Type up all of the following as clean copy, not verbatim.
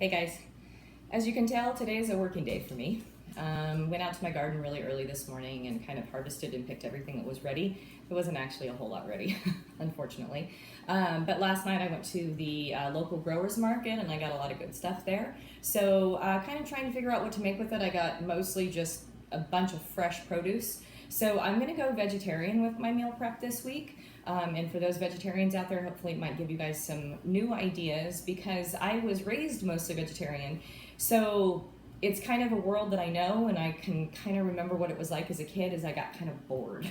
Hey guys, as you can tell, today is a working day for me. Went out to my garden really early this morning and kind of harvested and picked everything that was ready. It wasn't actually a whole lot ready, unfortunately. But last night I went to the local growers market and I got a lot of good stuff there. So kind of trying to figure out what to make with it. I got mostly just a bunch of fresh produce. So I'm gonna go vegetarian with my meal prep this week. And for those vegetarians out there, hopefully it might give you guys some new ideas because I was raised mostly vegetarian. So it's kind of a world that I know and I can kind of remember what it was like as a kid as I got kind of bored.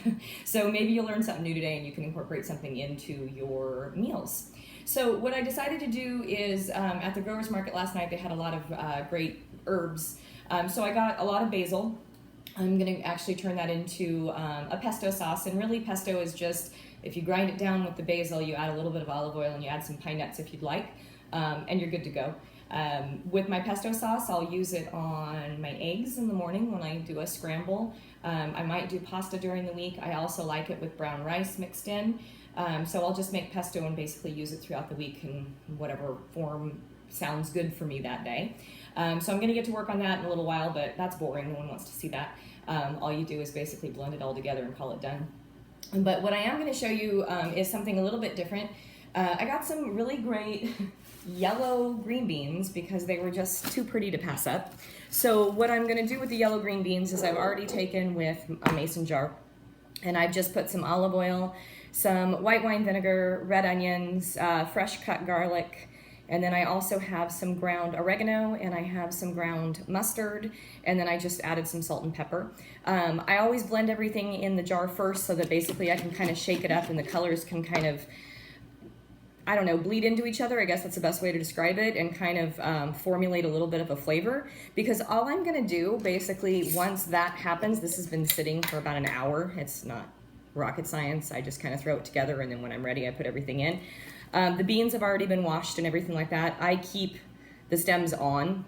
So maybe you'll learn something new today and you can incorporate something into your meals. So what I decided to do is at the growers market last night, they had a lot of great herbs. So I got a lot of basil. I'm going to actually turn that into a pesto sauce, and really pesto is just, if you grind it down with the basil, you add a little bit of olive oil and you add some pine nuts if you'd like, and you're good to go. With my pesto sauce, I'll use it on my eggs in the morning when I do a scramble. I might do pasta during the week. I also like it with brown rice mixed in. So I'll just make pesto and basically use it throughout the week in whatever form sounds good for me that day. So I'm going to get to work on that in a little while, but that's boring. No one wants to see that. All you do is basically blend it all together and call it done. But what I am going to show you is something a little bit different. I got some really great yellow green beans because they were just too pretty to pass up. So what I'm going to do with the yellow green beans is I've already taken with a mason jar and I've just put some olive oil, some white wine vinegar, red onions, fresh cut garlic, and then I also have some ground oregano and I have some ground mustard, and then I just added some salt and pepper. I always blend everything in the jar first so that basically I can kind of shake it up and the colors can kind of, I don't know, bleed into each other. I guess that's the best way to describe it, and kind of formulate a little bit of a flavor. Because all I'm gonna do basically once that happens, this has been sitting for about an hour. It's not rocket science. I just kind of throw it together and then when I'm ready, I put everything in. The beans have already been washed and everything like that. I keep the stems on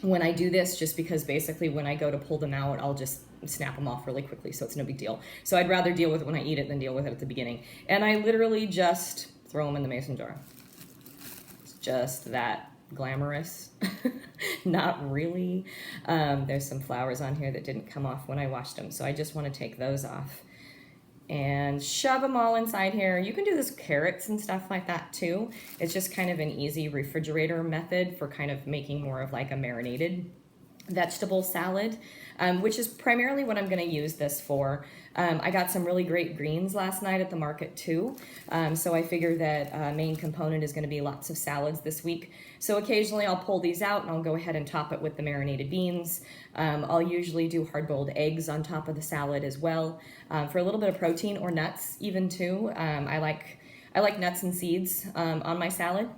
when I do this just because basically when I go to pull them out, I'll just snap them off really quickly, so it's no big deal. So I'd rather deal with it when I eat it than deal with it at the beginning. And I literally just throw them in the mason jar. It's just that glamorous. Not really. There's some flowers on here that didn't come off when I washed them, so I just want to take those off and shove them all inside here. You can do this with carrots and stuff like that too. It's just kind of an easy refrigerator method for kind of making more of like a marinated vegetable salad, which is primarily what I'm going to use this for. I got some really great greens last night at the market too, so I figure that main component is going to be lots of salads this week. So occasionally I'll pull these out and I'll go ahead and top it with the marinated beans. I'll usually do hard-boiled eggs on top of the salad as well, for a little bit of protein, or nuts even too. I like nuts and seeds on my salad.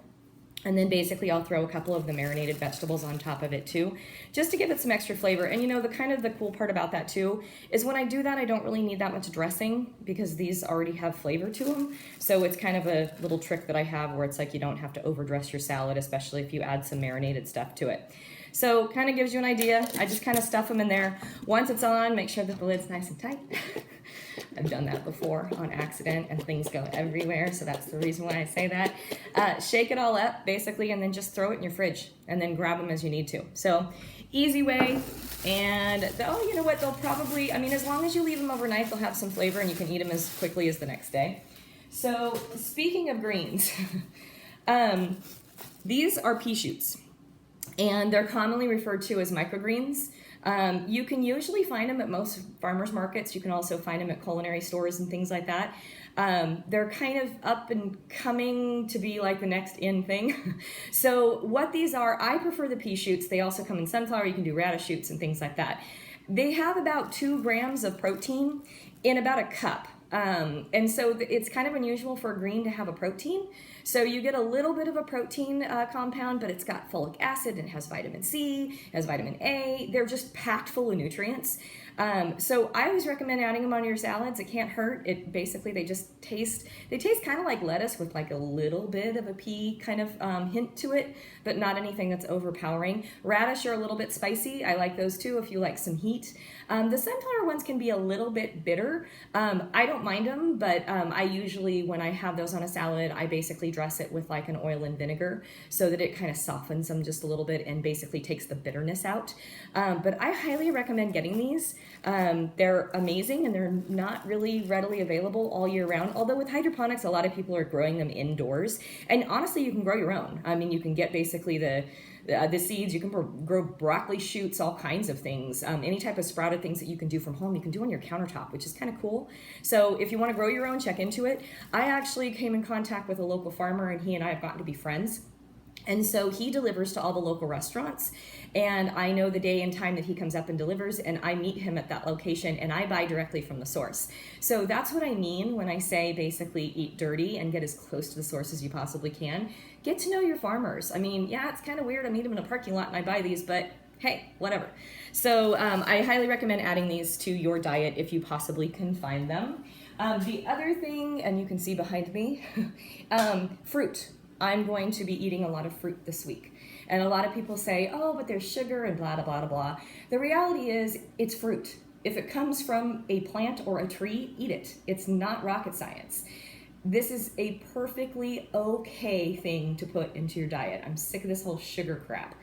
And then basically I'll throw a couple of the marinated vegetables on top of it too, just to give it some extra flavor. And you know, the cool part about that too is when I do that, I don't really need that much dressing because these already have flavor to them. So it's kind of a little trick that I have where it's like you don't have to overdress your salad, especially if you add some marinated stuff to it. So kind of gives you an idea. I just kind of stuff them in there. Once it's on, make sure that the lid's nice and tight. I've done that before on accident and things go everywhere, so that's the reason why I say that. Shake it all up basically and then just throw it in your fridge and then grab them as you need to. So easy way. And oh, you know what, they'll probably, I mean, as long as you leave them overnight, they'll have some flavor and you can eat them as quickly as the next day. So speaking of greens, these are pea shoots and they're commonly referred to as microgreens. You can usually find them at most farmers markets. You can also find them at culinary stores and things like that. They're kind of up and coming to be like the next in thing. So what these are, I prefer the pea shoots. They also come in sunflower. You can do radish shoots and things like that. They have about 2 grams of protein in about a cup. And so it's kind of unusual for a green to have a protein. So you get a little bit of a protein compound, but it's got folic acid and has vitamin C, has vitamin A. They're just packed full of nutrients. So I always recommend adding them on your salads. It can't hurt. It basically, they taste kind of like lettuce with like a little bit of a pea kind of hint to it, but not anything that's overpowering. Radish are a little bit spicy. I like those too if you like some heat. The sunflower ones can be a little bit bitter. I don't mind them, but I usually, when I have those on a salad, I basically dress it with like an oil and vinegar so that it kind of softens them just a little bit and basically takes the bitterness out. But I highly recommend getting these. They're amazing and they're not really readily available all year round. Although with hydroponics, a lot of people are growing them indoors. And honestly, you can grow your own. I mean, you can get basically the seeds, you can grow broccoli shoots, all kinds of things. Any type of sprouted things that you can do from home, you can do on your countertop, which is kind of cool. So if you want to grow your own, check into it. I actually came in contact with a local farmer and he and I have gotten to be friends. And so he delivers to all the local restaurants, and I know the day and time that he comes up and delivers, and I meet him at that location and I buy directly from the source. So that's what I mean when I say basically eat dirty and get as close to the source as you possibly can. Get to know your farmers. I mean, yeah, it's kind of weird. I meet them in a parking lot and I buy these, but hey, whatever. So I highly recommend adding these to your diet if you possibly can find them. The other thing, and you can see behind me, fruit. I'm going to be eating a lot of fruit this week. And a lot of people say, oh, but there's sugar and blah, blah, blah, blah. The reality is it's fruit. If it comes from a plant or a tree, eat it. It's not rocket science. This is a perfectly okay thing to put into your diet. I'm sick of this whole sugar crap.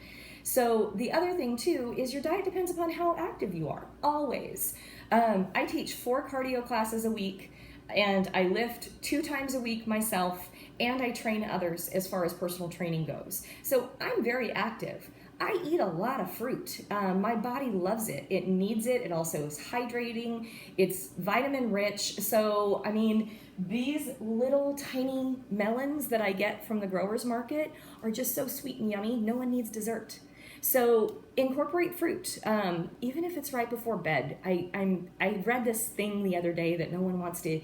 So the other thing too is your diet depends upon how active you are, always. I teach 4 cardio classes a week and I lift 2 times a week myself, and I train others as far as personal training goes. So I'm very active. I eat a lot of fruit. My body loves it. It needs it. It also is hydrating. It's vitamin rich. So, I mean, these little tiny melons that I get from the growers market are just so sweet and yummy. No one needs dessert. So incorporate fruit, even if it's right before bed. I read this thing the other day that no one wants to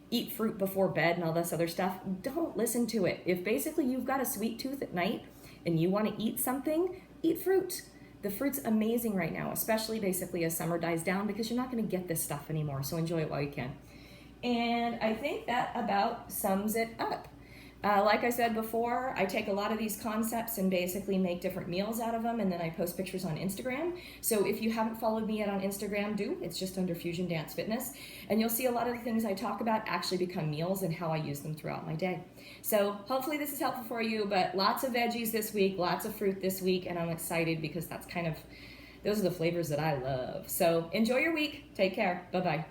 eat fruit before bed and all this other stuff. Don't listen to it. If basically you've got a sweet tooth at night and you want to eat something, eat fruit. The fruit's amazing right now, especially basically as summer dies down, because you're not going to get this stuff anymore. So enjoy it while you can. And I think that about sums it up. Like I said before, I take a lot of these concepts and basically make different meals out of them, and then I post pictures on Instagram. So if you haven't followed me yet on Instagram, do. It's just under Fusion Dance Fitness. And you'll see a lot of the things I talk about actually become meals and how I use them throughout my day. So hopefully this is helpful for you, but lots of veggies this week, lots of fruit this week, and I'm excited because those are the flavors that I love. So enjoy your week. Take care. Bye-bye.